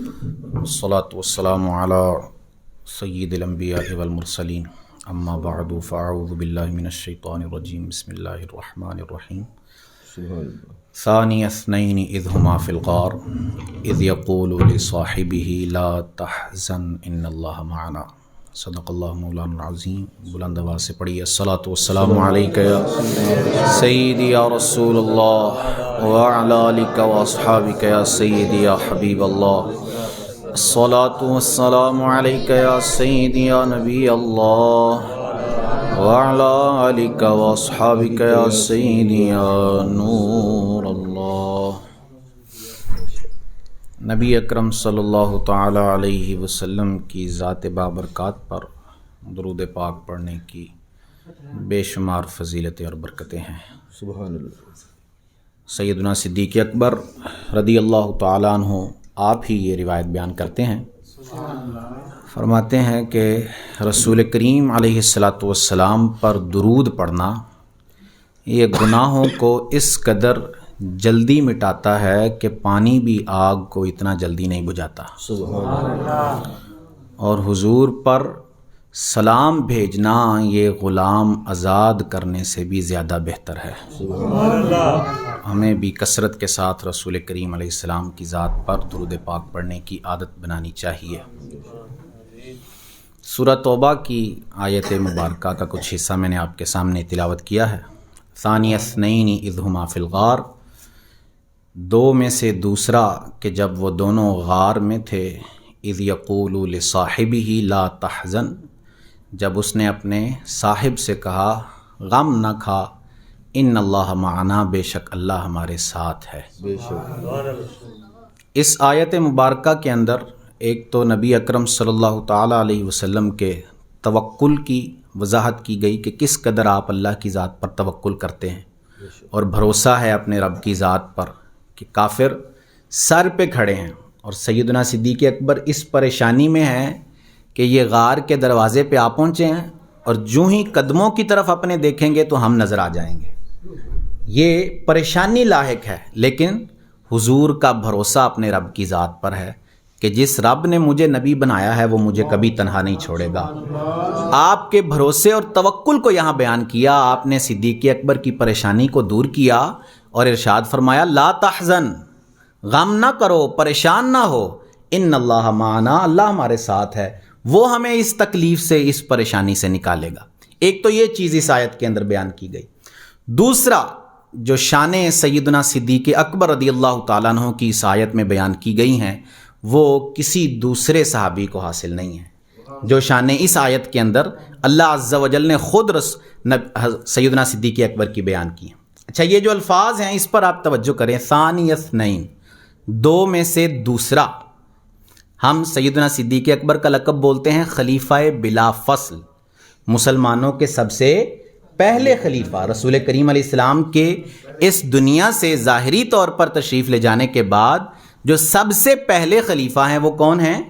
والصلاة والسلام على سید الانبیاء والمرسلین اما بعد فاعوذ باللہ من الشیطان الرجیم بسم اللہ الرحمن الرحیم ثانی اثنین اذ ہما فی الغار اذ یقول لصاحبہ لا تحزن ان اللہ معنا صدق اللہ مولانا العظیم. بلند آواز سے پڑھیے الصلاۃ والسلام علیک یا سیدی یا رسول اللہ وعلی آلک واصحابک یا سیدی یا حبیب اللہ. الصلاۃ والسلام علیک یا سیدی یا نبی اللہ وعلی آلک واصحابک یا سیدی یا نور اللہ. نبی اکرم صلی اللہ تعالی علیہ وسلم کی ذات بابرکات پر درود پاک پڑھنے کی بے شمار فضیلتیں اور برکتیں ہیں. سبحان اللہ. سیدنا صدیق اکبر رضی اللہ تعالیٰ عنہ آپ ہی یہ روایت بیان کرتے ہیں، فرماتے ہیں کہ رسول کریم علیہ الصلاۃ والسلام پر درود پڑھنا یہ گناہوں کو اس قدر جلدی مٹاتا ہے کہ پانی بھی آگ کو اتنا جلدی نہیں بجھاتا. سبحان اللہ. اور حضور پر سلام بھیجنا یہ غلام آزاد کرنے سے بھی زیادہ بہتر ہے. سبحان اللہ. ہمیں بھی کثرت کے ساتھ رسول کریم علیہ السلام کی ذات پر درود پاک پڑھنے کی عادت بنانی چاہیے. سورہ توبہ کی آیت مبارکہ کا کچھ حصہ میں نے آپ کے سامنے تلاوت کیا ہے. ثانی اثنین اذ ہما فی الغار، دو میں سے دوسرا کہ جب وہ دونوں غار میں تھے. اذ یقول لصاحبہ لا تحزن، جب اس نے اپنے صاحب سے کہا غم نہ کھا، ان اللہ معنا، بے شک اللہ ہمارے ساتھ ہے. بے شک. اس آیت مبارکہ کے اندر ایک تو نبی اکرم صلی اللہ تعالیٰ علیہ وسلم کے توکل کی وضاحت کی گئی کہ کس قدر آپ اللہ کی ذات پر توکل کرتے ہیں اور بھروسہ ہے اپنے رب کی ذات پر کہ کافر سر پہ کھڑے ہیں. اور سیدنا صدیق اکبر اس پریشانی میں ہیں کہ یہ غار کے دروازے پہ آ پہنچے ہیں اور جو ہی قدموں کی طرف اپنے دیکھیں گے تو ہم نظر آ جائیں گے. یہ پریشانی لاحق ہے، لیکن حضور کا بھروسہ اپنے رب کی ذات پر ہے کہ جس رب نے مجھے نبی بنایا ہے وہ مجھے کبھی تنہا نہیں چھوڑے گا. آپ کے بھروسے اور توکل کو یہاں بیان کیا. آپ نے صدیق اکبر کی پریشانی کو دور کیا اور ارشاد فرمایا لا تحزن، غم نہ کرو، پریشان نہ ہو، ان اللہ معنا، اللہ ہمارے ساتھ ہے، وہ ہمیں اس تکلیف سے، اس پریشانی سے نکالے گا. ایک تو یہ چیز اس آیت کے اندر بیان کی گئی. دوسرا جو شان سیدنا صدیق اکبر رضی اللہ تعالیٰ عنہ کی اس آیت میں بیان کی گئی ہیں وہ کسی دوسرے صحابی کو حاصل نہیں ہے. جو شان اس آیت کے اندر اللہ عز و جل نے خود سیدنا صدیق اکبر کی بیان کی ہیں. اچھا، یہ جو الفاظ ہیں اس پر آپ توجہ کریں. ثانی اثنین، دو میں سے دوسرا. ہم سیدنا صدیق اکبر کا لقب بولتے ہیں خلیفہ بلا فصل، مسلمانوں کے سب سے پہلے خلیفہ. رسول کریم علیہ السلام کے اس دنیا سے ظاہری طور پر تشریف لے جانے کے بعد جو سب سے پہلے خلیفہ ہیں وہ کون ہیں؟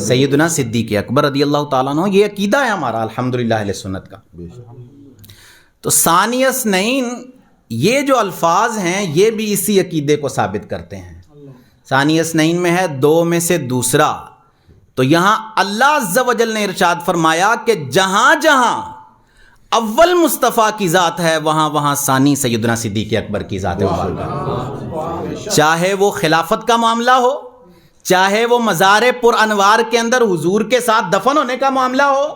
سیدنا صدیق اکبر رضی اللہ تعالیٰ عنہ. یہ عقیدہ ہے ہمارا الحمدللہ اہل سنت کا. تو ثانی اثنین یہ جو الفاظ ہیں یہ بھی اسی عقیدے کو ثابت کرتے ہیں. ثانی اثنین میں ہے دو میں سے دوسرا، تو یہاں اللہ عز و جل نے ارشاد فرمایا کہ جہاں جہاں اول مصطفیٰ کی ذات ہے وہاں وہاں ثانی سیدنا صدیق اکبر کی ذات مبارکہ. چاہے وہ خلافت کا معاملہ ہو، چاہے وہ مزار پر انوار کے اندر حضور کے ساتھ دفن ہونے کا معاملہ ہو،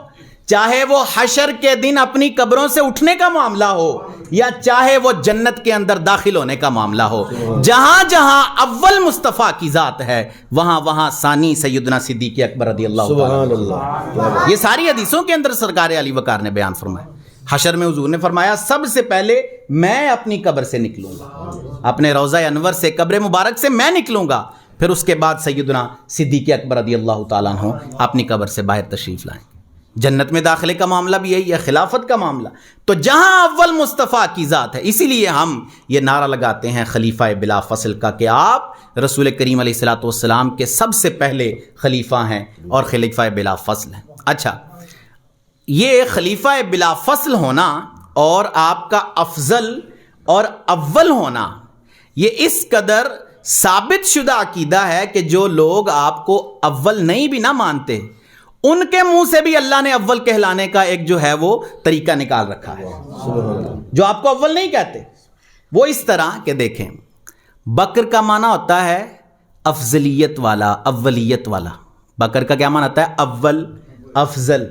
چاہے وہ حشر کے دن اپنی قبروں سے اٹھنے کا معاملہ ہو، یا چاہے وہ جنت کے اندر داخل ہونے کا معاملہ ہو، جہاں جہاں اول مصطفیٰ کی ذات ہے وہاں وہاں ثانی سیدنا صدیق اکبر رضی اللہ تعالیٰ. یہ ساری حدیثوں کے اندر سرکار علی وقار نے بیان فرمایا. حشر میں حضور نے فرمایا سب سے پہلے میں اپنی قبر سے نکلوں گا، اپنے روضہ انور سے، قبر مبارک سے میں نکلوں گا، پھر اس کے بعد سیدنا صدیق اکبر رضی اللہ تعالیٰ عنہ اپنی قبر سے باہر تشریف لائیں. جنت میں داخلے کا معاملہ بھی یہی ہے، خلافت کا معاملہ. تو جہاں اول مصطفیٰ کی ذات ہے، اسی لیے ہم یہ نعرہ لگاتے ہیں خلیفہ بلا فصل کا کہ آپ رسول کریم علیہ الصلوۃ والسلام کے سب سے پہلے خلیفہ ہیں اور خلیفہ بلا فصل ہیں. اچھا، یہ خلیفہ بلا فصل ہونا اور آپ کا افضل اور اول ہونا یہ اس قدر ثابت شدہ عقیدہ ہے کہ جو لوگ آپ کو اول نہیں بھی نہ مانتے ان کے منہ سے بھی اللہ نے اول کہلانے کا ایک جو ہے وہ طریقہ نکال رکھا ہے. جو آپ کو اول نہیں کہتے وہ اس طرح کہ دیکھیں بکر کا معنی ہوتا ہے افضلیت والا, اولیت والا. بکر کا کیا معنی ہوتا ہے؟ اول, افضل.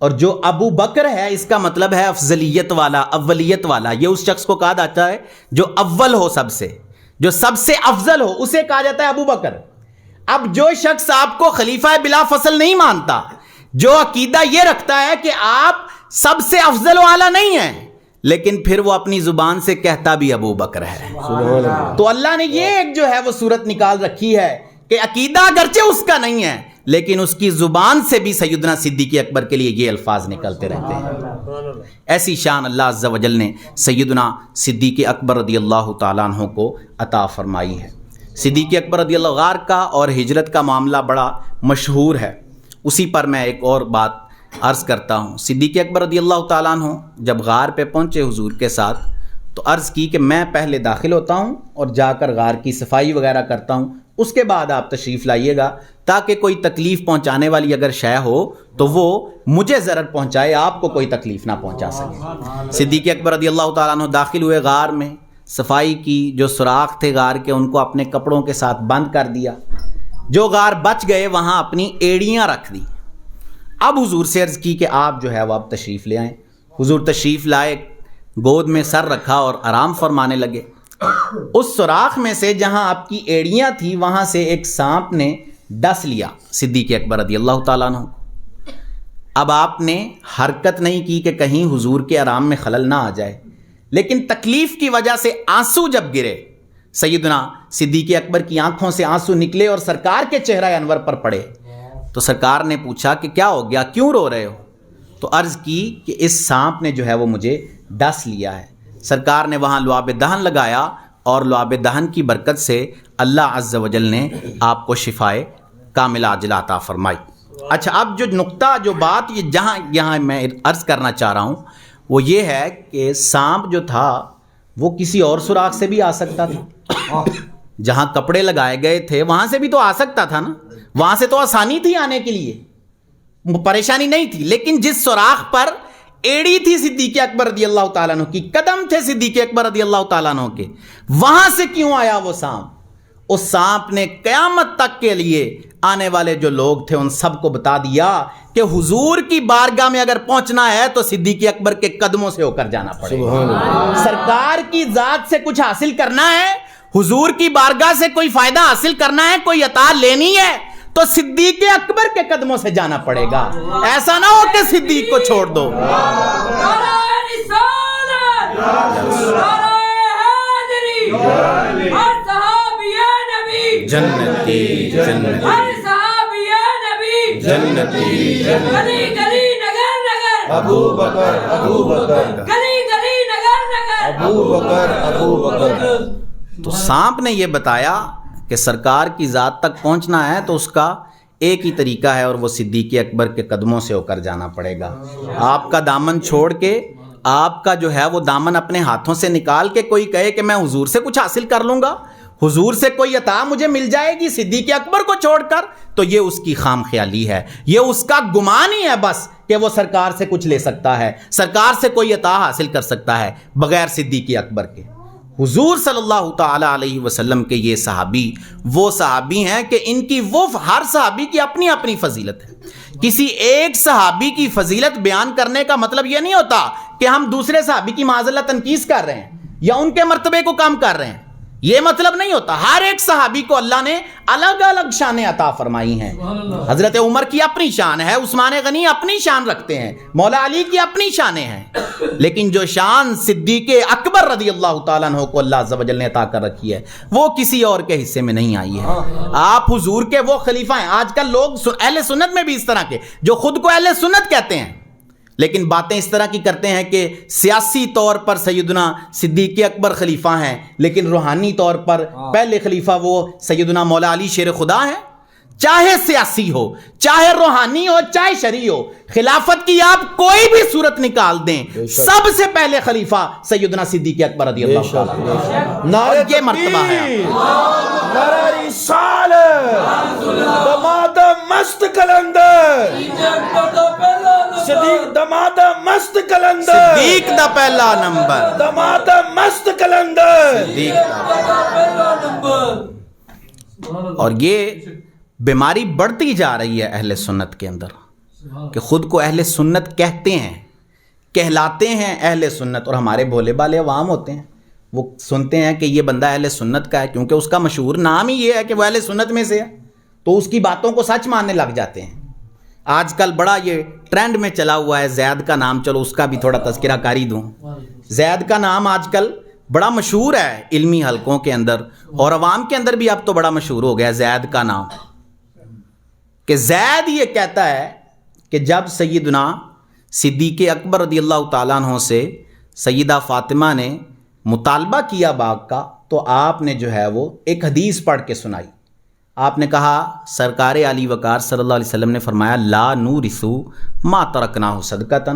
اور جو ابو بکر ہے اس کا مطلب ہے افضلیت والا, اولیت والا. یہ اس شخص کو کہا جاتا ہے جو اول ہو, سب سے, جو سب سے افضل ہو, اسے کہا جاتا ہے ابو بکر. اب جو شخص آپ کو خلیفہ بلا فصل نہیں مانتا, جو عقیدہ یہ رکھتا ہے کہ آپ سب سے افضل و اعلیٰ نہیں ہیں, لیکن پھر وہ اپنی زبان سے کہتا بھی ابو بکر ہے, تو اللہ نے یہ ایک جو ہے وہ صورت نکال رکھی ہے کہ عقیدہ اگرچہ اس کا نہیں ہے لیکن اس کی زبان سے بھی سیدنا صدیق اکبر کے لیے یہ الفاظ نکلتے رہتے ہیں. ایسی شان اللہ عز و جل نے سیدنا صدیق اکبر رضی اللہ تعالیٰ عنہ کو عطا فرمائی ہے. صدیق اکبر رضی اللہ غار کا اور ہجرت کا معاملہ بڑا مشہور ہے, اسی پر میں ایک اور بات عرض کرتا ہوں. صدیق اکبر رضی اللہ تعالیٰ عنہ جب غار پہ پہنچے حضور کے ساتھ تو عرض کی کہ میں پہلے داخل ہوتا ہوں اور جا کر غار کی صفائی وغیرہ کرتا ہوں, اس کے بعد آپ تشریف لائیے گا تاکہ کوئی تکلیف پہنچانے والی اگر شے ہو تو وہ مجھے ضرر پہنچائے, آپ کو کوئی تکلیف نہ پہنچا سکے. صدیق اکبر رضی اللہ تعالیٰ عنہ داخل ہوئے غار میں, صفائی کی, جو سوراخ تھے غار کے ان کو اپنے کپڑوں کے ساتھ بند کر دیا, جو غار بچ گئے وہاں اپنی ایڑیاں رکھ دی. اب حضور سے عرض کی کہ آپ جو ہے وہ اب تشریف لے آئیں. حضور تشریف لائے, گود میں سر رکھا اور آرام فرمانے لگے. اس سوراخ میں سے جہاں آپ کی ایڑیاں تھی وہاں سے ایک سانپ نے ڈس لیا صدیق اکبر رضی اللہ تعالیٰ عنہ. اب آپ نے حرکت نہیں کی کہ کہیں حضور کے آرام میں خلل نہ آ جائے, لیکن تکلیف کی وجہ سے آنسو جب گرے, سیدنا صدیق اکبر کی آنکھوں سے آنسو نکلے اور سرکار کے چہرہ انور پر پڑے, تو سرکار نے پوچھا کہ کیا ہو گیا, کیوں رو رہے ہو؟ تو عرض کی کہ اس سانپ نے جو ہے وہ مجھے ڈس لیا ہے. سرکار نے وہاں لعاب دہن لگایا اور لعاب دہن کی برکت سے اللہ عز و جل نے آپ کو شفائے کاملہ عاجلہ عطا فرمائی. اچھا, اب جو نقطہ, جو بات یہ یہاں میں عرض کرنا چاہ رہا ہوں وہ یہ ہے کہ سانپ جو تھا وہ کسی اور سوراخ سے بھی آ سکتا تھا. جہاں کپڑے لگائے گئے تھے وہاں سے بھی تو آ سکتا تھا نا, وہاں سے تو آسانی تھی آنے کے لیے, پریشانی نہیں تھی. لیکن جس سوراخ پر ایڑی تھی صدیق اکبر رضی اللہ تعالیٰ عنہ کی, قدم تھے صدیق اکبر رضی اللہ تعالیٰ عنہ کے, وہاں سے کیوں آیا وہ سانپ؟ اس سانپ نے قیامت تک کے لیے آنے والے جو لوگ تھے ان سب کو بتا دیا کہ حضور کی بارگاہ میں اگر پہنچنا ہے تو صدیق اکبر کے قدموں سے ہو کر جانا پڑے گا. سرکار کی ذات سے کچھ حاصل کرنا ہے, حضور کی بارگاہ سے کوئی فائدہ حاصل کرنا ہے, کوئی عطا لینی ہے تو صدیق اکبر کے قدموں سے جانا پڑے گا. ایسا نہ ہو کہ صدیق کو چھوڑ دو. جنتی جنتی جنتی گلی گلی نگر نگر ابو بکر ابو بکر گلی گلی نگر نگر ابو بکر ابو بکر. تو سانپ نے یہ بتایا کہ سرکار کی ذات تک پہنچنا ہے تو اس کا ایک ہی طریقہ ہے اور وہ صدیق اکبر کے قدموں سے ہو کر جانا پڑے گا. آپ کا دامن چھوڑ کے, آپ کا جو ہے وہ دامن اپنے ہاتھوں سے نکال کے کوئی کہے کہ میں حضور سے کچھ حاصل کر لوں گا, حضور سے کوئی عطا مجھے مل جائے گی صدیق اکبر کو چھوڑ کر, تو یہ اس کی خام خیالی ہے, یہ اس کا گمان ہی ہے بس کہ وہ سرکار سے کچھ لے سکتا ہے, سرکار سے کوئی عطا حاصل کر سکتا ہے بغیر صدیق اکبر کے. حضور صلی اللہ تعالی علیہ وسلم کے یہ صحابی وہ صحابی ہیں کہ ان کی وہ, ہر صحابی کی اپنی اپنی فضیلت ہے. کسی ایک صحابی کی فضیلت بیان کرنے کا مطلب یہ نہیں ہوتا کہ ہم دوسرے صحابی کی معذلت تنقیص کر رہے ہیں یا ان کے مرتبے کو کم کر رہے ہیں, یہ مطلب نہیں ہوتا. ہر ایک صحابی کو اللہ نے الگ الگ شانیں عطا فرمائی ہیں. حضرت عمر کی اپنی شان ہے, عثمان غنی اپنی شان رکھتے ہیں, مولا علی کی اپنی شانیں ہیں, لیکن جو شان صدیق اکبر رضی اللہ تعالیٰ عنہ کو اللہ عز و جل نے عطا کر رکھی ہے وہ کسی اور کے حصے میں نہیں آئی ہے. آپ حضور کے وہ خلیفہ ہیں. آج کل لوگ اہل سنت میں بھی اس طرح کے جو خود کو اہل سنت کہتے ہیں لیکن باتیں اس طرح کی کرتے ہیں کہ سیاسی طور پر سیدنا صدیق اکبر خلیفہ ہیں لیکن روحانی طور پر پہلے خلیفہ وہ سیدنا مولا علی شیر خدا ہیں. چاہے سیاسی ہو، چاہے روحانی ہو، چاہے شرعی ہو، خلافت کی آپ کوئی بھی صورت نکال دیں، سب سے پہلے خلیفہ سیدنا صدیق اکبر رضی اللہ تعالیٰ، اور یہ مرتبہ ہے۔ نعرہ رسالت، دماد مست کلندر، صدیق دماد مست کلندر، صدیق دا پہلا نمبر، دماد مست کلندر۔ صدیق اور یہ بیماری بڑھتی جا رہی ہے اہل سنت کے اندر کہ خود کو اہل سنت کہتے ہیں، کہلاتے ہیں اہل سنت، اور ہمارے بھولے بالے عوام ہوتے ہیں، وہ سنتے ہیں کہ یہ بندہ اہل سنت کا ہے کیونکہ اس کا مشہور نام ہی یہ ہے کہ وہ اہل سنت میں سے ہے، تو اس کی باتوں کو سچ ماننے لگ جاتے ہیں۔ آج کل بڑا یہ ٹرینڈ میں چلا ہوا ہے زید کا نام، چلو اس کا بھی تھوڑا تذکرہ کاری دوں۔ زید کا نام آج کل بڑا مشہور ہے علمی حلقوں کے اندر، اور عوام کے اندر بھی اب تو بڑا مشہور ہو گیا زید کا نام، کہ زید یہ کہتا ہے کہ جب سیدنا صدیق اکبر رضی اللہ تعالیٰ عنہ سے سیدہ فاطمہ نے مطالبہ کیا باغ کا، تو آپ نے جو ہے وہ ایک حدیث پڑھ کے سنائی۔ آپ نے کہا، سرکار علی وقار صلی اللہ علیہ وسلم نے فرمایا، لا نورثو ما ترکناہ صدقۃ،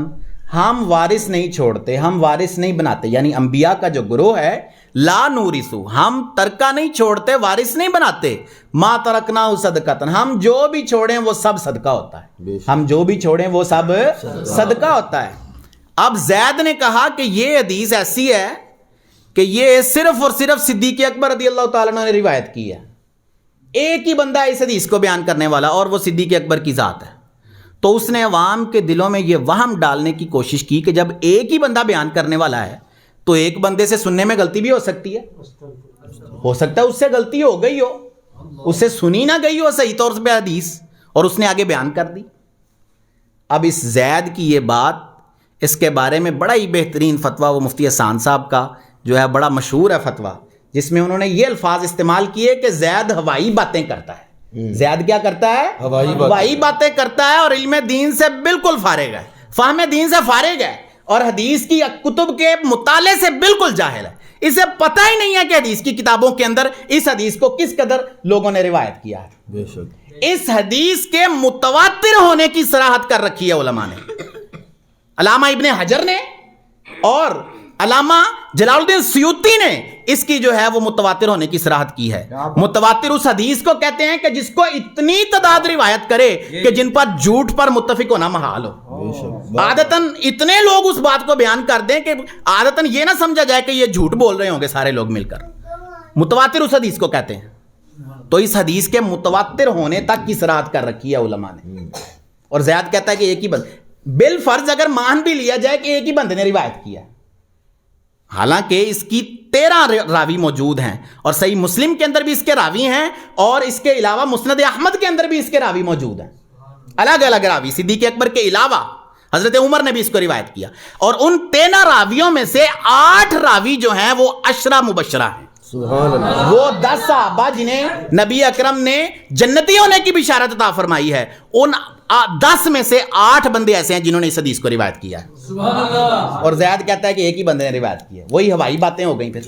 ہم وارث نہیں چھوڑتے، ہم وارث نہیں بناتے، یعنی انبیاء کا جو گروہ ہے، لا نورثو، ہم ترکہ نہیں چھوڑتے، وارث نہیں بناتے، ما ترکناہ صدقۃ، ہم جو بھی چھوڑیں وہ سب صدقہ ہوتا ہے، ہم جو بھی چھوڑیں وہ سب صدقہ ہوتا ہے۔ اب زید نے کہا کہ یہ حدیث ایسی ہے کہ یہ صرف اور صرف صدیق اکبر رضی اللہ تعالیٰ عنہ نے روایت کی ہے، ایک ہی بندہ اس حدیث کو بیان کرنے والا، اور وہ صدیق اکبر کی ذات ہے۔ تو اس نے عوام کے دلوں میں یہ وہم ڈالنے کی کوشش کی کہ جب ایک ہی بندہ بیان کرنے والا ہے تو ایک بندے سے سننے میں غلطی بھی ہو سکتی ہے، ہو سکتا ہے اس سے غلطی ہو گئی ہو، اس سے سنی نہ گئی ہو صحیح طور پہ حدیث، اور اس نے آگے بیان کر دی۔ اب اس زید کی یہ بات، اس کے بارے میں بڑا ہی بہترین فتویٰ وہ مفتی احسان صاحب کا جو ہے بڑا مشہور ہے فتویٰ، جس میں انہوں نے یہ الفاظ استعمال کیے کہ زید ہوائی باتیں کرتا ہے۔ زید کیا کرتا ہے؟ ہوائی باتیں کرتا ہے، اور علم دین سے بالکل فارغ ہے، فہم دین سے فارغ ہے، اور حدیث کی کتب کے مطالعے سے بالکل جاہل ہے، اسے پتہ ہی نہیں ہے کہ حدیث کی کتابوں کے اندر اس حدیث کو کس قدر لوگوں نے روایت کیا ہے۔ بے شک اس حدیث کے متواتر ہونے کی صراحت کر رکھی ہے علماء نے، علامہ ابن حجر نے اور علامہ جلال الدین سیوطی نے اس کی جو ہے وہ متواتر ہونے کی صراحت کی ہے۔ متواتر اس حدیث کو کہتے ہیں کہ جس کو اتنی تعداد روایت کرے کہ جن پر جھوٹ پر متفق ہونا محال ہو، عادتاً اتنے لوگ اس بات کو بیان کر دیں کہ عادتاً یہ نہ سمجھا جائے کہ یہ جھوٹ بول رہے ہوں گے سارے لوگ مل کر، متواتر اس حدیث کو کہتے ہیں۔ تو اس حدیث کے متواتر ہونے تک کی صراحت کر رکھی ہے علماء نے، اور زیاد کہتا ہے کہ ایک ہی بندے، بالفرض اگر مان بھی لیا جائے کہ ایک ہی بندے نے روایت کیا، حالانکہ اس کی 13 راوی موجود ہیں، اور صحیح مسلم کے اندر بھی اس کے راوی ہیں، اور اس کے علاوہ مسند احمد کے اندر بھی اس کے راوی موجود ہیں، الگ الگ راوی، صدیق اکبر کے علاوہ حضرت عمر نے بھی اس کو روایت کیا، اور ان 13 راویوں میں سے 8 راوی جو ہیں وہ 10 مبشرہ ہیں، سبحان اللہ، وہ 10 صحابہ جنہیں نبی اکرم نے جنتی ہونے کی بشارت عطا فرمائی ہے، ان 10 میں سے 8 بندے ایسے ہیں جنہوں نے اس حدیث کو روایت کیا ہے، سبحان اللہ۔ اور زید کہتا ہے کہ ایک ہی بندے نے روایت کی ہے، وہی ہوائی باتیں ہو گئیں پھر۔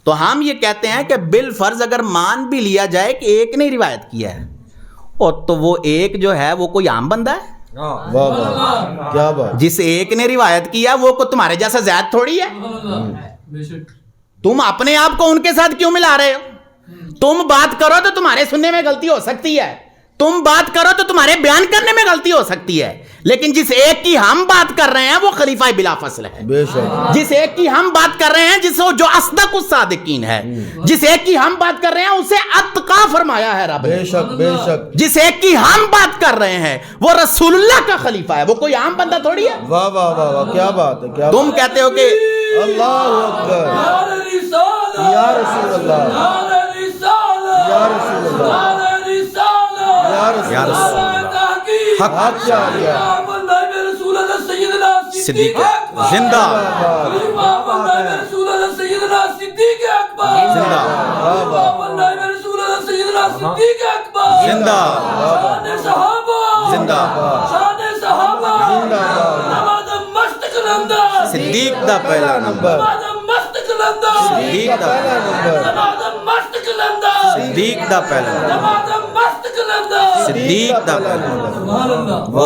تو ہم یہ کہتے ہیں کہ بالفرض اگر مان بھی لیا جائے کہ ایک نے روایت کیا ہے، اور تو وہ ایک جو ہے وہ کوئی عام بندہ ہے، واہ واہ کیا بات، جس ایک نے روایت کیا وہ کو تمہارے جیسا زید تھوڑی ہے، بے شک۔ تم اپنے آپ کو ان کے ساتھ کیوں ملا رہے ہو؟ تم بات کرو تو تمہارے سننے میں غلطی ہو سکتی ہے، تم بات کرو تو تمہارے بیان کرنے میں غلطی ہو سکتی ہے، لیکن جس ایک کی ہم بات کر رہے ہیں وہ خلیفہ بلا فصل ہے، بے شک، جس ایک کی ہم بات کر رہے ہیں جو اصدق الصادقین ہے، جس ایک کی ہم بات کر رہے ہیں اسے اتقا فرمایا ہے رب نے، بے شک بے شک، جس ایک کی ہم بات کر رہے ہیں وہ رسول اللہ کا خلیفہ ہے، وہ کوئی عام بندہ تھوڑی ہے۔ واہ واہ واہ واہ کیا بات ہے، کیا تم کہتے ہو کہ اللہ اکبر، یا رسول اللہ، یا رسول اللہ، یا رسول اللہ، حق کیا گیا، صدیق زندہ زندہ زندہ صدیق دا پہلا نمبر، صدیق دا پہلا نمبر، صدیق دا پہلا نمبر، صدیق دا وہ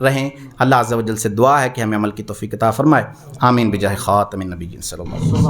رہیں. اللہ عز و جل سے دعا ہے کہ ہمیں عمل کی توفیق عطا فرمائے. آمین بجاہ خاتم النبیین صلی اللہ علیہ وسلم.